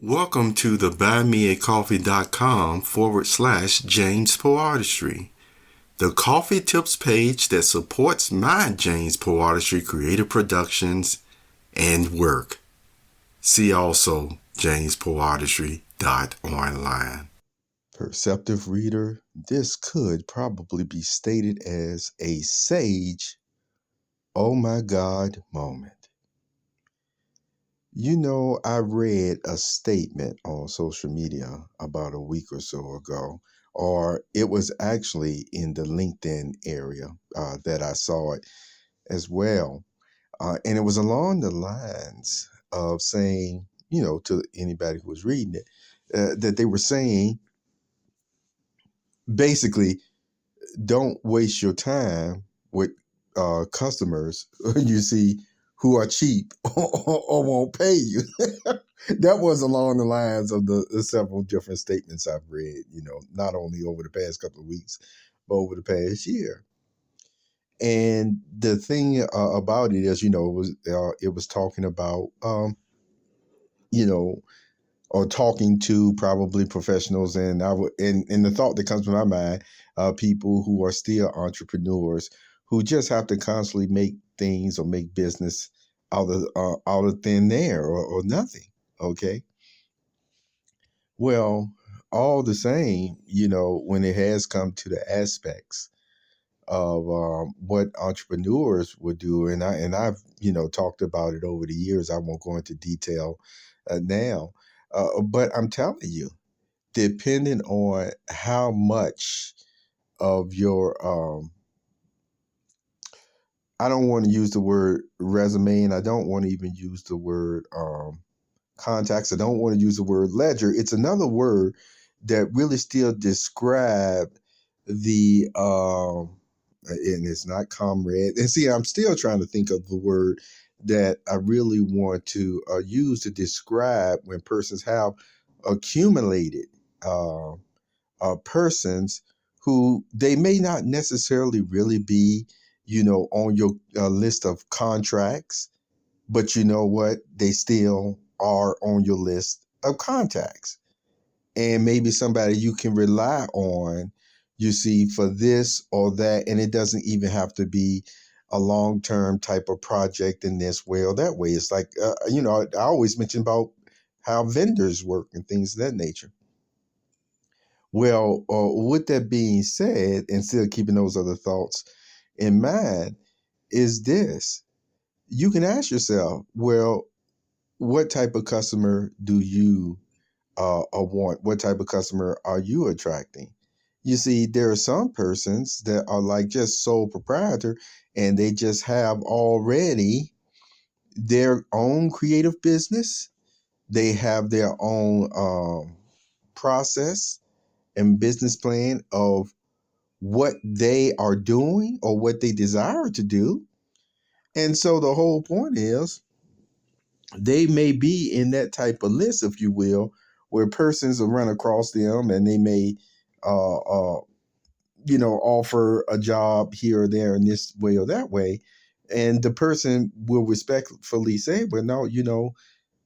Welcome to the buymeacoffee.com/James Poetry, the coffee tips page that supports my James Poetry creative productions and work. See also jamespoetry.online. Perceptive reader, this could probably be stated as a sage, oh my God moment. You know, I read a statement on social media about a week or so ago, or it was actually in the LinkedIn area that I saw it as well. And it was along the lines of saying, to anybody who was reading it, that they were saying basically, don't waste your time with customers you see who are cheap or won't pay you. That was along the lines of the several different statements I've read, not only over the past couple of weeks, but over the past year. And the thing about it is, it was talking about, you know, or talking to probably professionals, and and the thought that comes to my mind, people who are still entrepreneurs who just have to constantly make things or make business out of thin air or nothing. Okay, well, all the same, when it has come to the aspects of what entrepreneurs would do, and I've talked about it over the years. I won't go into detail now, but I'm telling you, depending on how much of your I don't want to use the word resume, and I don't want to even use the word contacts. I don't want to use the word ledger. It's another word that really still describe the and it's not comrade. And see, I'm still trying to think of the word that I really want to use to describe when persons have accumulated uh, persons who they may not necessarily really be, on your list of contracts, but you know what? They still are on your list of contacts. And maybe somebody you can rely on, you see, for this or that. And it doesn't even have to be a long term type of project in this way or that way. It's like, I always mention about how vendors work and things of that nature. Well, with that being said, and still keeping those other thoughts in mind, is this. You can ask yourself, well, what type of customer do you want? What type of customer are you attracting? You see, there are some persons that are like just sole proprietor, and they just have already their own creative business. They have their own process and business plan of what they are doing or what they desire to do. And so the whole point is they may be in that type of list, if you will, where persons will run across them and they may, uh, uh, offer a job here or there in this way or that way. And the person will respectfully say, well, no,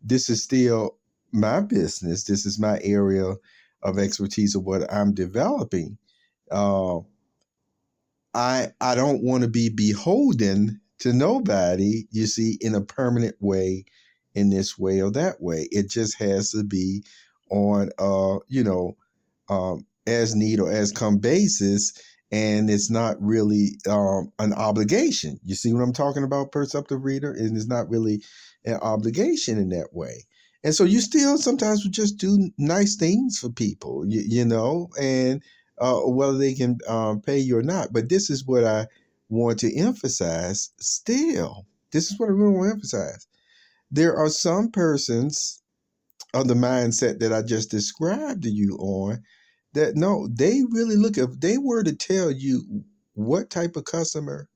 this is still my business. This is my area of expertise of what I'm developing. Uh, I don't want to be beholden to nobody, you see, in a permanent way, in this way or that way. It just has to be on as need or as come basis, and it's not really an obligation. You see what I'm talking about, perceptive reader? And it's not really an obligation in that way. And so you still sometimes would just do nice things for people, and whether they can pay you or not. But this is what I want to emphasize still. This is what I really want to emphasize. There are some persons of the mindset that I just described to you on that no, they really look, if they were to tell you what type of customer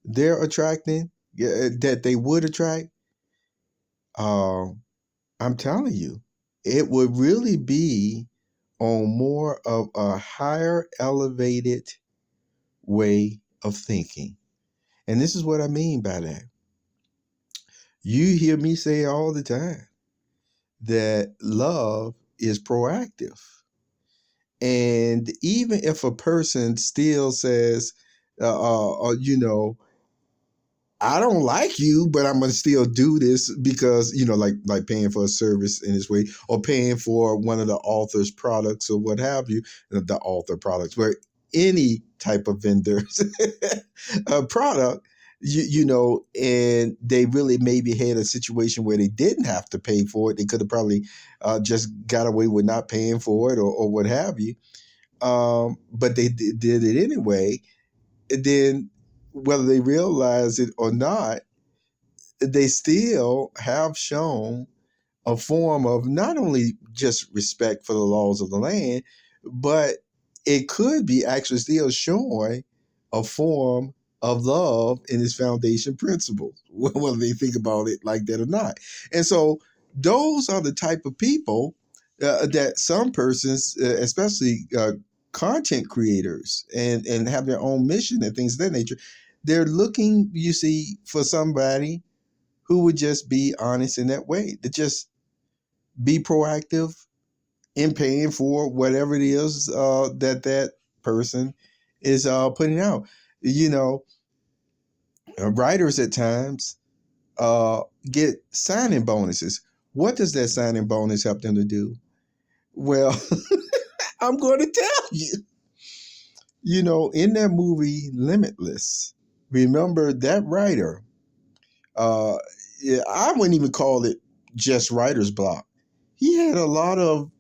they're attracting, that they would attract, uh, I'm telling you, it would really be on more of a higher elevated way of thinking. And this is what I mean by that. You hear me say all the time that love is proactive. And even if a person still says, I don't like you, but I'm gonna still do this because like paying for a service in this way, or paying for one of the author's products or what have you, the author products, where any type of vendor's a product, and they really maybe had a situation where they didn't have to pay for it. They could have probably just got away with not paying for it, or what have you. But they did it anyway. And then, whether they realize it or not, they still have shown a form of not only just respect for the laws of the land, but it could be actually still showing a form of love in its foundation principles, whether they think about it like that or not. And so those are the type of people that some persons, especially content creators, and have their own mission and things of that nature, they're looking, you see, for somebody who would just be honest in that way, to just be proactive in paying for whatever it is that person is putting out. You know, writers at times get signing bonuses. What does that signing bonus help them to do? Well, I'm going to tell you. In that movie Limitless, remember that writer? Yeah, I wouldn't even call it just writer's block. He had a lot of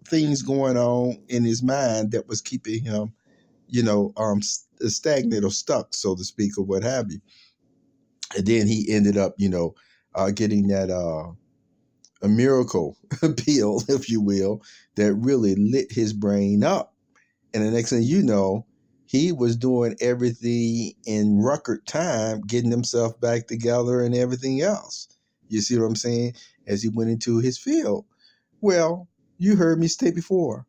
things going on in his mind that was keeping him, stagnant or stuck, so to speak, or what have you. And then he ended up, getting that a miracle pill, if you will, that really lit his brain up. And the next thing you know, he was doing everything in record time, getting himself back together and everything else. You see what I'm saying? As he went into his field. Well, you heard me state before,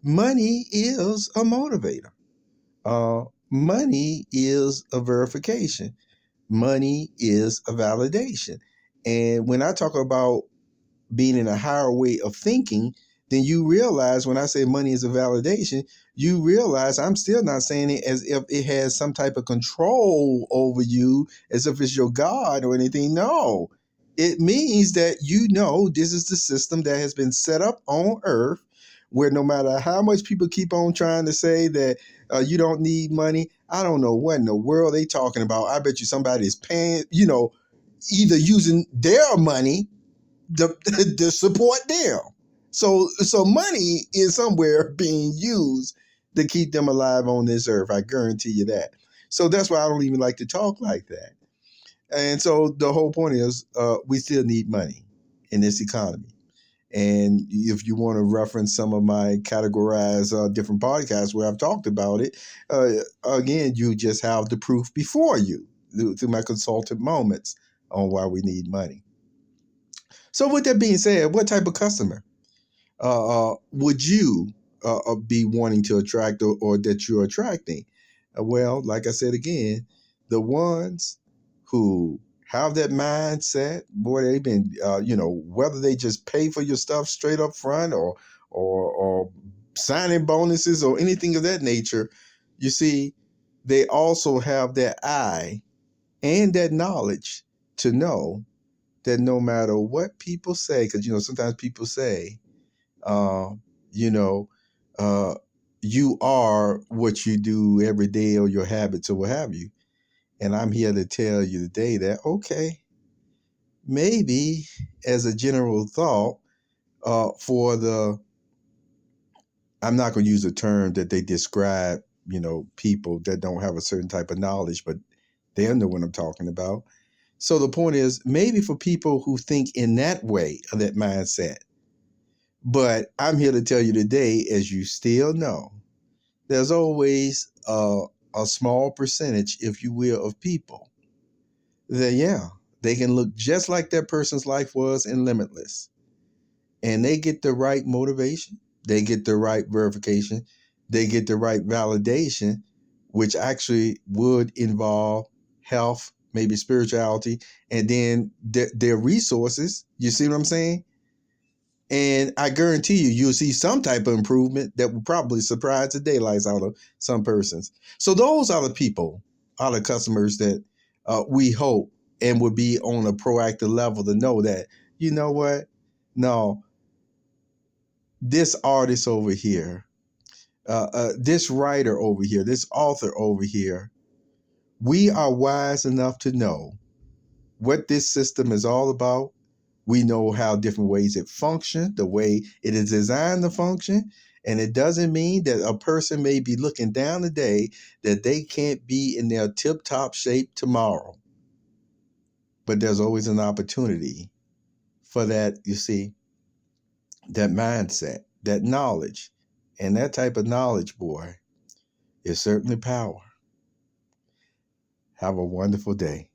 money is a motivator. Money is a verification. Money is a validation. And when I talk about being in a higher way of thinking, then you realize when I say money is a validation, you realize I'm still not saying it as if it has some type of control over you, as if it's your God or anything. No, it means that this is the system that has been set up on earth, where no matter how much people keep on trying to say that you don't need money, I don't know what in the world they talking about. I bet you somebody is paying, either using their money to support them. So money is somewhere being used to keep them alive on this earth. I guarantee you that. So that's why I don't even like to talk like that. And so the whole point is, we still need money in this economy. And if you want to reference some of my categorized different podcasts where I've talked about it, again, you just have the proof before you through my consultant moments on why we need money. So with that being said, what type of customer would you be wanting to attract, or that you're attracting? Well, like I said again, the ones who have that mindset, boy, they've been, whether they just pay for your stuff straight up front, or signing bonuses or anything of that nature. You see, they also have that eye and that knowledge to know that no matter what people say, because sometimes people say, uh, you know, you are what you do every day, or your habits, or what have you. And I'm here to tell you today that, okay, maybe as a general thought, I'm not going to use a term that they describe, people that don't have a certain type of knowledge, but they know what I'm talking about. So the point is, maybe for people who think in that way, of that mindset. But I'm here to tell you today, as you still know, there's always a small percentage, if you will, of people that, they can look just like that person's life was in Limitless. And they get the right motivation. They get the right verification. They get the right validation, which actually would involve health, maybe spirituality, and then their resources. You see what I'm saying? And I guarantee you, you'll see some type of improvement that will probably surprise the daylights out of some persons. So those are the people, are the customers that we hope and would be on a proactive level to know that, you know what? No, this artist over here, this writer over here, this author over here, we are wise enough to know what this system is all about. We know how different ways it functions, the way it is designed to function. And it doesn't mean that a person may be looking down today that they can't be in their tip-top shape tomorrow. But there's always an opportunity for that, you see, that mindset, that knowledge. And that type of knowledge, boy, is certainly power. Have a wonderful day.